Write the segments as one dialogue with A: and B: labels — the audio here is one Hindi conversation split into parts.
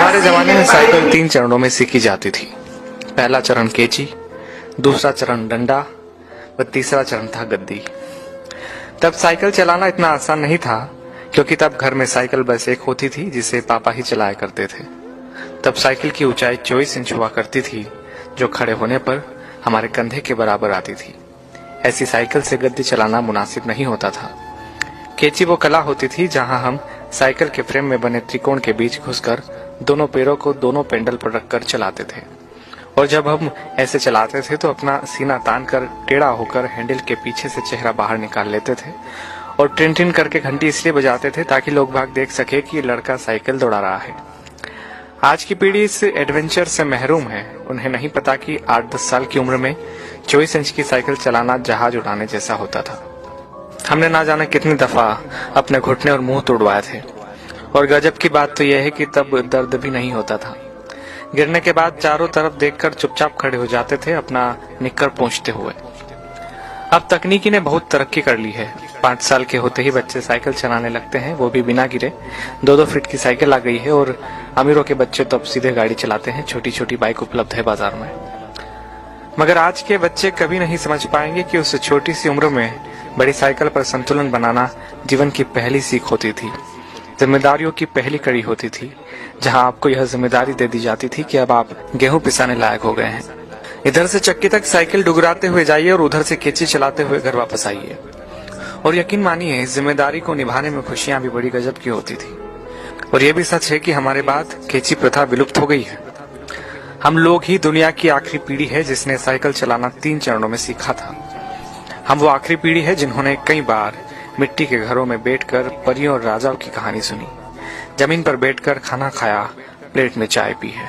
A: हमारे जमाने में साइकिल 3 चरणों में सीखी जाती थी। पहला चरण केची, दूसरा चरण डंडा व तीसरा चरण था गद्दी। तब साइकिल चलाना इतना आसान नहीं था, क्योंकि तब घर में साइकिल बस एक होती थी जिसे पापा ही चलाया करते थे। तब साइकिल की ऊंचाई 24 इंच हुआ करती थी, जो खड़े होने पर हमारे कंधे के बराबर आती थी। ऐसी साइकिल से गद्दी चलाना मुनासिब नहीं होता था। केची वो कला होती थी जहां हम साइकिल के फ्रेम में बने त्रिकोण के बीच घुसकर दोनों पैरों को दोनों पेंडल पर रखकर चलाते थे। और जब हम ऐसे चलाते थे तो अपना सीना तान कर टेढ़ा होकर हैंडल के पीछे से चेहरा बाहर निकाल लेते थे और टिन टिन करके घंटी इसलिए बजाते थे ताकि लोग भाग देख सके कि लड़का साइकिल दौड़ा रहा है। आज की पीढ़ी इस एडवेंचर से महरूम है। उन्हें नहीं पता कि 8-10 साल की उम्र में 24 इंच की साइकिल चलाना जहाज उड़ाने जैसा होता था। हमने ना जाने कितनी दफा अपने घुटने और मुंह तोड़वाए थे। और गजब की बात तो यह है कि तब दर्द भी नहीं होता था। गिरने के बाद चारों तरफ देखकर चुपचाप खड़े हो जाते थे, अपना निक्कर पोंछते हुए। अब तकनीकी ने बहुत तरक्की कर ली है। 5 साल के होते ही बच्चे साइकिल चलाने लगते हैं, वो भी बिना गिरे। 2-2 फीट की साइकिल आ गई है और अमीरों के बच्चे तो अब सीधे गाड़ी चलाते हैं। छोटी छोटी बाइक उपलब्ध है बाजार में। मगर आज के बच्चे कभी नहीं समझ पाएंगे कि उस छोटी सी उम्र में बड़ी साइकिल पर संतुलन बनाना जीवन की पहली सीख होती थी, जिम्मेदारियों की पहली कड़ी होती थी, जहां आपको यह जिम्मेदारी दे दी जाती थी कि अब आप गेहूं पिसाने लायक हो गए हैं। इधर से चक्की तक साइकिल डुगराते हुए जाइए और उधर से केची चलाते हुए घर वापस आइए। और यकीन मानिए, इस जिम्मेदारी को निभाने में खुशियां भी बड़ी गजब की होती थी। और यह भी सच है कि हमारे बाद केची प्रथा विलुप्त हो गई है। हम लोग ही दुनिया की आखिरी पीढ़ी है जिसने साइकिल चलाना 3 चरणों में सीखा था। हम वो आखिरी पीढ़ी है जिन्होंने कई बार मिट्टी के घरों में बैठकर परियों और राजाओं की कहानी सुनी, जमीन पर बैठकर खाना खाया, प्लेट में चाय पी है।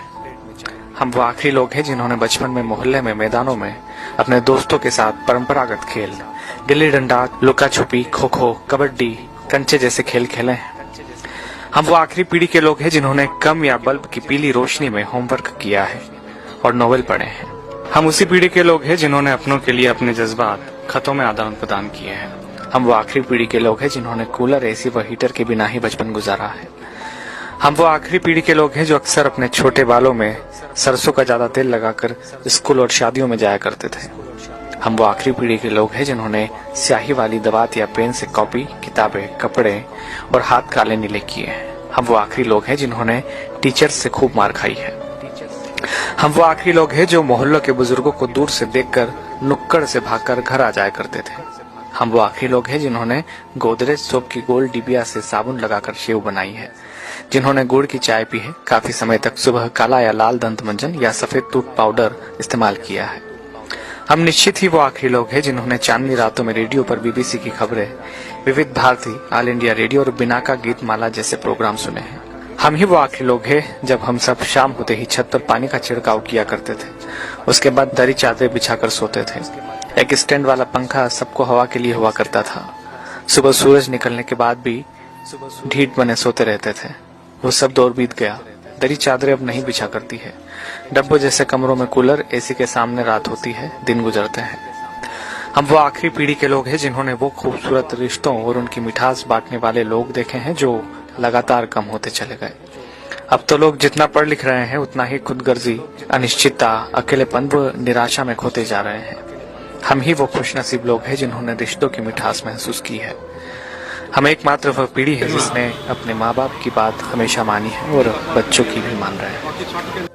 A: हम वो आखिरी लोग हैं जिन्होंने बचपन में मोहल्ले में मैदानों में अपने दोस्तों के साथ परंपरागत खेल, गिल्ली डंडा, लुका छुपी, खो खो, कबड्डी, कंचे जैसे खेल खेले हैं। हम वो आखिरी पीढ़ी के लोग हैं जिन्होंने कम या बल्ब की पीली रोशनी में होमवर्क किया है और नोवेल पढ़े हैं। हम उसी पीढ़ी के लोग हैं जिन्होंने अपनों के लिए अपने जज्बात खतों में आदान प्रदान किए हैं। हम वो आखिरी पीढ़ी के लोग हैं जिन्होंने कूलर, एसी व हीटर के बिना ही बचपन गुजारा है। हम वो आखिरी पीढ़ी के लोग हैं जो अक्सर अपने छोटे बालों में सरसों का ज्यादा तेल लगाकर स्कूल और शादियों में जाया करते थे। हम वो आखिरी पीढ़ी के लोग हैं जिन्होंने स्याही वाली दवात या पेन से कॉपी, किताबें, कपड़े और हाथ काले नीले किए हैं। हम वो आखिरी लोग हैं जिन्होंने टीचर से खूब मार खाई है। हम वो आखिरी लोग हैं जो मोहल्लों के बुजुर्गों को दूर से देखकर नुक्कड़ से भागकर घर आ जाया करते थे। हम वो आखिरी लोग हैं जिन्होंने गोदरेज सोप की गोल डिबिया से साबुन लगाकर शेव बनाई है, जिन्होंने गुड़ की चाय पी है, काफी समय तक सुबह काला या लाल दंत मंजन या सफेद टूथ पाउडर इस्तेमाल किया है। हम निश्चित ही वो आखिरी लोग हैं जिन्होंने चांदनी रातों में रेडियो पर बीबीसी की खबरें, विविध भारती, ऑल इंडिया रेडियो और बिनाका गीत माला जैसे प्रोग्राम सुने हैं। हम ही वो आखिरी लोग हैं जब हम सब शाम होते ही छत पर पानी का छिड़काव किया करते थे। उसके बाद दरी चादरें बिछाकर सोते थे। एक स्टैंड वाला पंखा सबको हवा के लिए हुआ करता था। सुबह सूरज निकलने के बाद भी ढीठ बने सोते रहते थे। वो सब दौर बीत गया। दरी चादरें अब नहीं बिछा करती है। डब्बों जैसे कमरों में कूलर, एसी के सामने रात होती है, दिन गुजरते हैं। हम वो आखिरी पीढ़ी के लोग हैं जिन्होंने वो खूबसूरत रिश्तों और उनकी मिठास बांटने वाले लोग देखे हैं जो लगातार कम होते चले गए। अब तो लोग जितना पढ़ लिख रहे हैं उतना ही खुदगर्जी, अनिश्चितता, अकेलेपन व निराशा में खोते जा रहे हैं। हम ही वो खुशनसीब लोग हैं जिन्होंने रिश्तों की मिठास महसूस की है। हम एकमात्र वह पीढ़ी है जिसने अपने माँ बाप की बात हमेशा मानी है और बच्चों की भी मान रहे हैं।